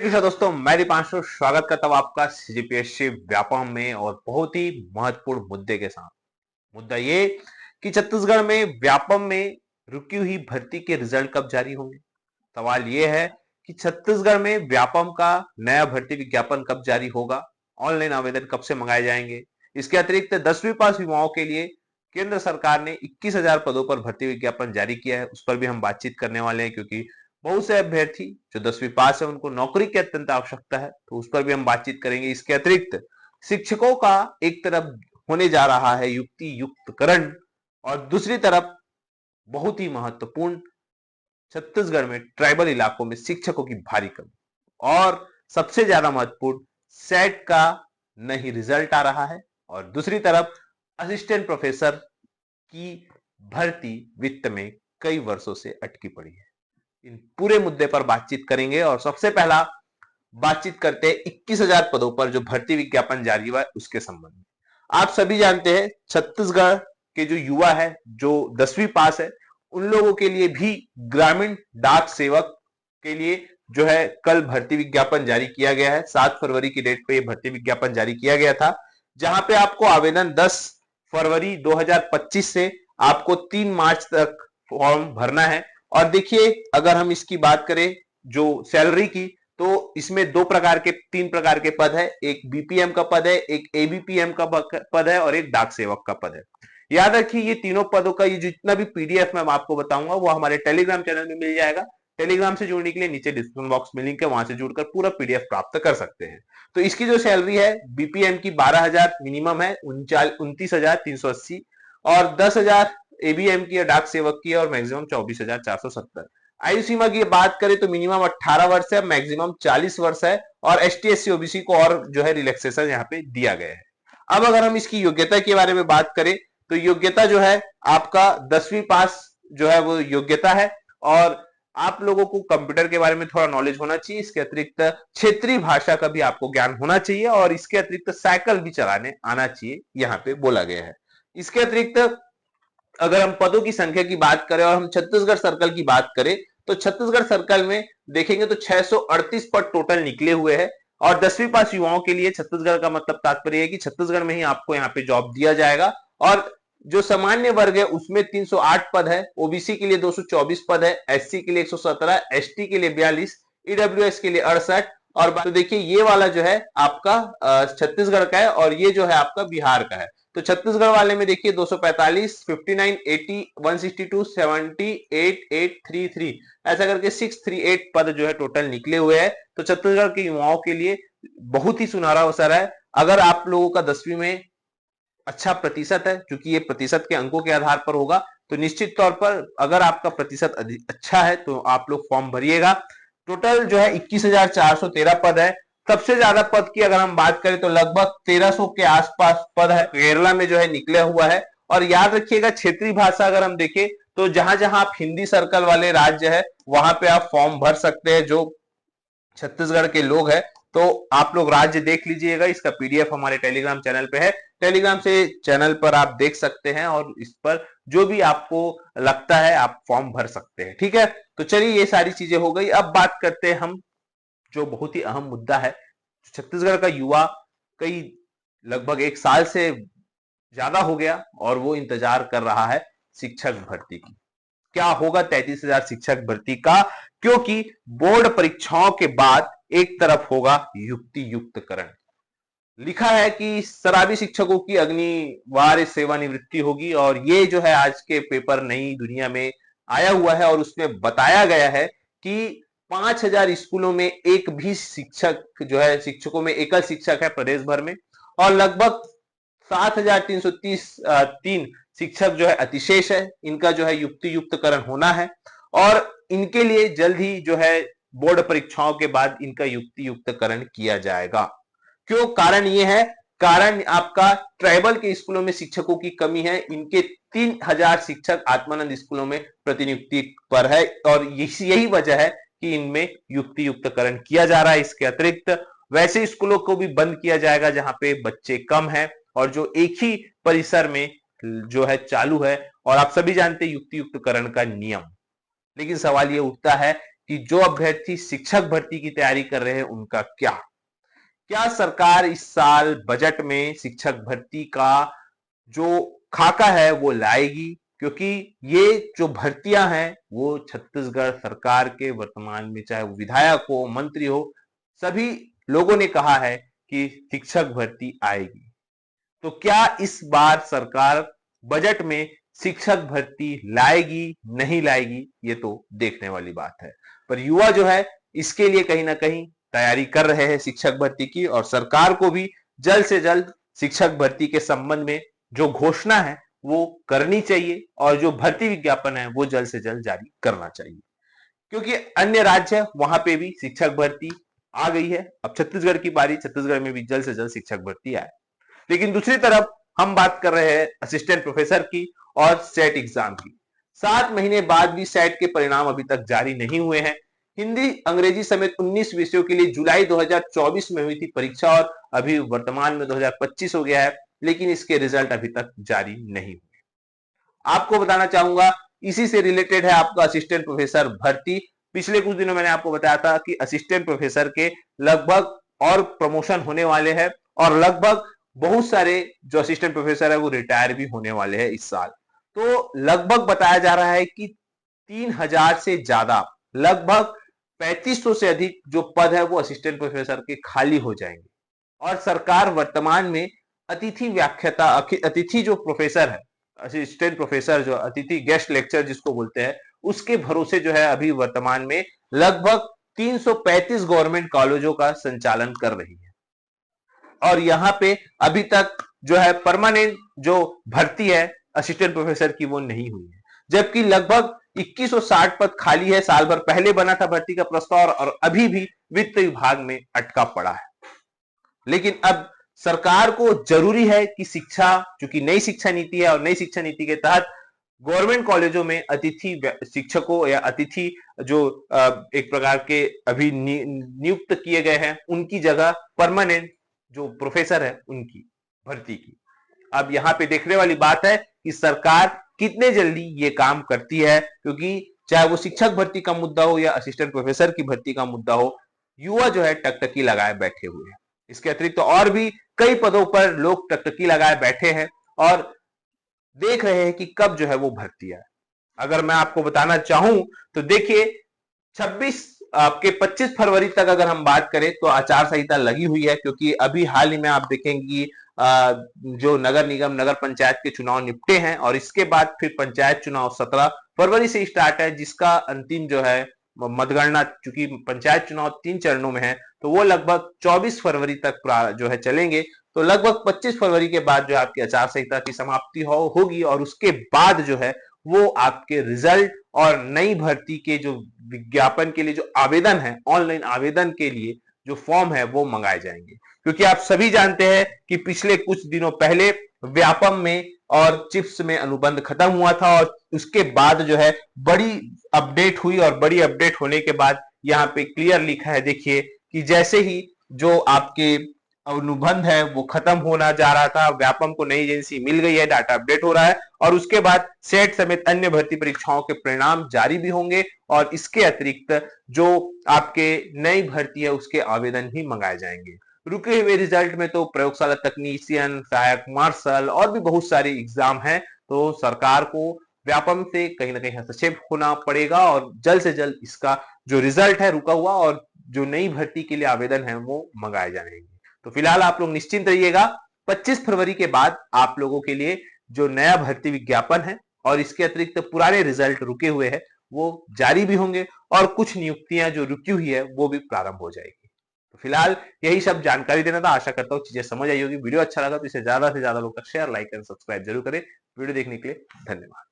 नमस्कार दोस्तों, मैं दीपांशु स्वागत करता हूँ आपका सीजीपीएससी व्यापम में और बहुत ही महत्वपूर्ण मुद्दे के साथ। मुद्दा ये कि छत्तीसगढ़ में व्यापम में रुकी हुई भर्ती के रिजल्ट कब जारी होंगे। सवाल ये है कि छत्तीसगढ़ में व्यापम का नया भर्ती विज्ञापन कब जारी होगा, ऑनलाइन आवेदन कब से मंगाए जाएंगे। इसके अतिरिक्त 10वीं पास युवाओं के लिए केंद्र सरकार ने 21,000 पदों पर भर्ती विज्ञापन जारी किया है, उस पर भी हम बातचीत करने वाले हैं क्योंकि बहुत से अभ्यर्थी जो 10वीं पास है उनको नौकरी की अत्यंत आवश्यकता है, तो उस पर भी हम बातचीत करेंगे। इसके अतिरिक्त शिक्षकों का एक तरफ होने जा रहा है युक्ति युक्तकरण और दूसरी तरफ बहुत ही महत्वपूर्ण छत्तीसगढ़ में ट्राइबल इलाकों में शिक्षकों की भारी कमी और सबसे ज्यादा महत्वपूर्ण सेट का नहीं रिजल्ट आ रहा है और दूसरी तरफ असिस्टेंट प्रोफेसर की भर्ती वित्त में कई वर्षों से अटकी पड़ी है। इन पूरे मुद्दे पर बातचीत करेंगे और सबसे पहला बातचीत करते हैं 21,000 पदों पर जो भर्ती विज्ञापन जारी हुआ है उसके संबंध में। आप सभी जानते हैं छत्तीसगढ़ के जो युवा है जो 10वीं पास है उन लोगों के लिए भी ग्रामीण डाक सेवक के लिए जो है कल भर्ती विज्ञापन जारी किया गया है। 7 फरवरी की डेट पे ये भर्ती विज्ञापन जारी किया गया था, जहां पे आपको आवेदन 10 फरवरी 2025 से आपको 3 मार्च तक फॉर्म भरना है। और देखिए, अगर हम इसकी बात करें जो सैलरी की, तो इसमें तीन प्रकार के पद है। एक बीपीएम का पद है, एक एबीपीएम का पद है और एक डाक सेवक का पद है। याद रखिए, ये तीनों पदों का ये जितना भी पीडीएफ मैं आपको बताऊंगा वो हमारे टेलीग्राम चैनल में मिल जाएगा। टेलीग्राम से जुड़ने के लिए नीचे डिस्क्रिप्शन बॉक्स में लिंक है, वहां से जुड़कर पूरा पीडीएफ प्राप्त कर सकते हैं। तो इसकी जो सैलरी है बीपीएम की 12,000 मिनिमम है, 29,380 और 10,000 एबीएम की डाक सेवक की और मैक्सिमम 24,470। आयु सीमा की बात करें तो मिनिमम 18 वर्ष है, मैक्सिमम 40 वर्ष है और एसटी एससी ओबीसी को और जो है रिलैक्सेशन यहाँ पे दिया गया है। अब अगर हम इसकी योग्यता के बारे में बात करें तो योग्यता जो है आपका 10वीं पास जो है वो योग्यता है और आप लोगों को कंप्यूटर के बारे में थोड़ा नॉलेज होना चाहिए। इसके अतिरिक्त क्षेत्रीय भाषा का भी आपको ज्ञान होना चाहिए और इसके अतिरिक्त साइकिल भी चलाने आना चाहिए, यहाँ पे बोला गया है। इसके अतिरिक्त अगर हम पदों की संख्या की बात करें और हम छत्तीसगढ़ सर्कल की बात करें तो छत्तीसगढ़ सर्कल में देखेंगे तो 638 पद टोटल निकले हुए हैं और 10वीं पास युवाओं के लिए छत्तीसगढ़ का मतलब तात्पर्य है कि छत्तीसगढ़ में ही आपको यहाँ पे जॉब दिया जाएगा। और जो सामान्य वर्ग है उसमें 308 पद है, ओबीसी के लिए 224 पद है, एससी के लिए 117, एसटी के लिए 42, ईडब्ल्यूएस के लिए 68 और तो देखिए ये वाला जो है आपका छत्तीसगढ़ का है और ये जो है आपका बिहार का है। तो छत्तीसगढ़ वाले में देखिए 245, 59, 80, 162, 70, 8, 833 ऐसा करके 638 पद जो है टोटल निकले हुए हैं। तो छत्तीसगढ़ के युवाओं के लिए बहुत ही सुनहरा अवसर है। अगर आप लोगों का 10वीं में अच्छा प्रतिशत है, क्योंकि ये प्रतिशत के अंकों के आधार पर होगा, तो निश्चित तौर पर अगर आपका प्रतिशत अच्छा है तो आप लोग फॉर्म भरिएगा। टोटल जो है 21,413 पद है। सबसे ज्यादा पद की अगर हम बात करें तो लगभग 1300 के आसपास पद है केरला में जो है निकला हुआ है। और याद रखिएगा क्षेत्रीय भाषा अगर हम देखें तो जहां जहां आप हिंदी सर्कल वाले राज्य है वहां पे आप फॉर्म भर सकते हैं जो छत्तीसगढ़ के लोग हैं। तो आप लोग राज्य देख लीजिएगा, इसका पीडीएफ हमारे टेलीग्राम चैनल पे है। टेलीग्राम से चैनल पर आप देख सकते हैं और इस पर जो भी आपको लगता है आप फॉर्म भर सकते हैं। ठीक है, तो चलिए ये सारी चीजें हो गई। अब बात करते हैं हम जो बहुत ही अहम मुद्दा है। छत्तीसगढ़ का युवा कई लगभग 1 साल से ज्यादा हो गया और वो इंतजार कर रहा है शिक्षक भर्ती की। क्या होगा 33,000 शिक्षक भर्ती का, क्योंकि बोर्ड परीक्षाओं के बाद एक तरफ होगा युक्ति युक्तकरण। लिखा है कि शराबी शिक्षकों की अग्निवार्य सेवानिवृत्ति होगी और ये जो है आज के पेपर नई दुनिया में आया हुआ है और उसमें बताया गया है कि 5,000 स्कूलों में एक भी शिक्षक जो है, शिक्षकों में एकल शिक्षक है प्रदेश भर में और लगभग 7,333 शिक्षक जो है अतिशेष है। इनका जो है युक्ति युक्तकरण होना है और इनके लिए जल्द ही जो है बोर्ड परीक्षाओं के बाद इनका युक्ति युक्तकरण किया जाएगा। क्यों? कारण ये है, कारण आपका ट्राइबल के स्कूलों में शिक्षकों की कमी है। इनके 3,000 शिक्षक आत्मानंद स्कूलों में प्रतिनियुक्ति पर है और यही वजह है कि इनमें युक्ति युक्तकरण किया जा रहा है। इसके अतिरिक्त वैसे स्कूलों को भी बंद किया जाएगा जहां पे बच्चे कम है और जो एक ही परिसर में जो है चालू है। और आप सभी जानते हैं युक्ति युक्तकरण का नियम। लेकिन सवाल ये उठता है कि जो अभ्यर्थी शिक्षक भर्ती की तैयारी कर रहे हैं उनका क्या सरकार इस साल बजट में शिक्षक भर्ती का जो खाका है वो लाएगी, क्योंकि ये जो भर्तियां हैं वो छत्तीसगढ़ सरकार के वर्तमान में, चाहे वो विधायक हो, मंत्री हो, सभी लोगों ने कहा है कि शिक्षक भर्ती आएगी। तो क्या इस बार सरकार बजट में शिक्षक भर्ती लाएगी नहीं लाएगी, ये तो देखने वाली बात है। पर युवा जो है इसके लिए कहीं ना कहीं तैयारी कर रहे हैं शिक्षक भर्ती की, और सरकार को भी जल्द से जल्द शिक्षक भर्ती के संबंध में जो घोषणा है वो करनी चाहिए, और जो भर्ती विज्ञापन है वो जल्द से जल्द जारी करना चाहिए, क्योंकि अन्य राज्य वहां पे भी शिक्षक भर्ती आ गई है। अब छत्तीसगढ़ की बारी, छत्तीसगढ़ में भी जल्द से जल्द शिक्षक भर्ती आए। लेकिन दूसरी तरफ हम बात कर रहे हैं असिस्टेंट प्रोफेसर की और सेट एग्जाम की। 7 महीने बाद भी सेट के परिणाम अभी तक जारी नहीं हुए हैं। हिंदी अंग्रेजी समेत 19 विषयों के लिए जुलाई 2024 में हुई थी परीक्षा, और अभी वर्तमान में 2025 हो गया है, लेकिन इसके रिजल्ट अभी तक जारी नहीं हुए। आपको बताना चाहूंगा, इसी से रिलेटेड है आपका असिस्टेंट प्रोफेसर भर्ती। पिछले कुछ दिनों मैंने आपको बताया था कि असिस्टेंट प्रोफेसर के लगभग और प्रमोशन होने वाले हैं, और लगभग बहुत सारे जो असिस्टेंट प्रोफेसर है वो रिटायर भी होने वाले हैं इस साल। तो लगभग बताया जा रहा है कि 3,000 से ज्यादा, लगभग 3500 से अधिक जो पद है वो असिस्टेंट प्रोफेसर के खाली हो जाएंगे। और सरकार वर्तमान में अतिथि व्याख्याता, अतिथि जो प्रोफेसर है, असिस्टेंट प्रोफेसर, जो अतिथि गेस्ट लेक्चर जिसको बोलते हैं, उसके भरोसे जो है अभी वर्तमान में लगभग 335 गवर्नमेंट कॉलेजों का संचालन कर रही है। और यहाँ पे अभी तक जो है परमानेंट जो भर्ती है असिस्टेंट प्रोफेसर की वो नहीं हुई है, जबकि लगभग 2160 पद खाली है। साल भर पहले बना था भर्ती का प्रस्ताव, और अभी भी वित्त विभाग में अटका पड़ा है। लेकिन अब सरकार को जरूरी है कि शिक्षा, चूंकि नई शिक्षा नीति है, और नई शिक्षा नीति के तहत गवर्नमेंट कॉलेजों में अतिथि शिक्षकों या अतिथि जो एक प्रकार के अभी नियुक्त किए गए हैं, उनकी जगह परमानेंट जो प्रोफेसर है उनकी भर्ती की। अब यहाँ पे देखने वाली बात है कि सरकार कितने जल्दी ये काम करती है, क्योंकि चाहे वो शिक्षक भर्ती का मुद्दा हो या असिस्टेंट प्रोफेसर की भर्ती का मुद्दा हो, युवा जो है टकटकी लगाए बैठे हुए हैं। इसके अतिरिक्त तो और भी कई पदों पर लोग टकटकी लगाए बैठे हैं और देख रहे हैं कि कब जो है वो भर्ती आए। अगर मैं आपको बताना चाहूं तो देखिए, 25 फरवरी तक अगर हम बात करें तो आचार संहिता लगी हुई है, क्योंकि अभी हाल ही में आप देखेंगे जो नगर निगम, नगर पंचायत के चुनाव निपटे हैं, और इसके बाद फिर पंचायत चुनाव 17 फरवरी से स्टार्ट है, जिसका अंतिम जो है मतगणना, चूंकि पंचायत चुनाव 3 चरणों में है, तो वो लगभग 24 फरवरी तक जो है चलेंगे। तो लगभग 25 फरवरी के बाद जो आपकी आचार संहिता की समाप्ति होगी, और उसके बाद जो है वो आपके रिजल्ट और नई भर्ती के जो विज्ञापन के लिए जो आवेदन है, ऑनलाइन आवेदन के लिए जो फॉर्म है वो मंगाए जाएंगे। क्योंकि आप सभी जानते हैं कि पिछले कुछ दिनों पहले व्यापम में और चिप्स में अनुबंध खत्म हुआ था, और उसके बाद जो है बड़ी अपडेट हुई, और बड़ी अपडेट होने के बाद यहाँ पे क्लियर लिखा है, देखिए कि जैसे ही जो आपके अनुबंध है वो खत्म होना जा रहा था, व्यापम को नई एजेंसी मिल गई है, डाटा अपडेट हो रहा है, और उसके बाद सेट समेत अन्य भर्ती परीक्षाओं के परिणाम जारी भी होंगे, और इसके अतिरिक्त जो आपके नई भर्ती है उसके आवेदन भी मंगाए जाएंगे। रुके हुए रिजल्ट में तो प्रयोगशाला तकनीशियन, सहायक मार्शल और भी बहुत सारे एग्जाम हैं, तो सरकार को व्यापम से कहीं ना कहीं हस्तक्षेप होना पड़ेगा, और जल्द से जल्द इसका जो रिजल्ट है रुका हुआ और जो नई भर्ती के लिए आवेदन है वो मंगाए जाएंगे। तो फिलहाल आप लोग निश्चिंत रहिएगा, 25 फरवरी के बाद आप लोगों के लिए जो नया भर्ती विज्ञापन है और इसके अतिरिक्त पुराने रिजल्ट रुके हुए हैं वो जारी भी होंगे, और कुछ नियुक्तियां जो रुकी हुई है वो भी प्रारंभ हो जाएगी। तो फिलहाल यही सब जानकारी देना था। आशा करता हूँ चीजें समझ आई होगी। वीडियो अच्छा लगा तो इसे ज्यादा से ज्यादा लोग शेयर, लाइक एंड सब्सक्राइब जरूर करें। वीडियो देखने के लिए धन्यवाद।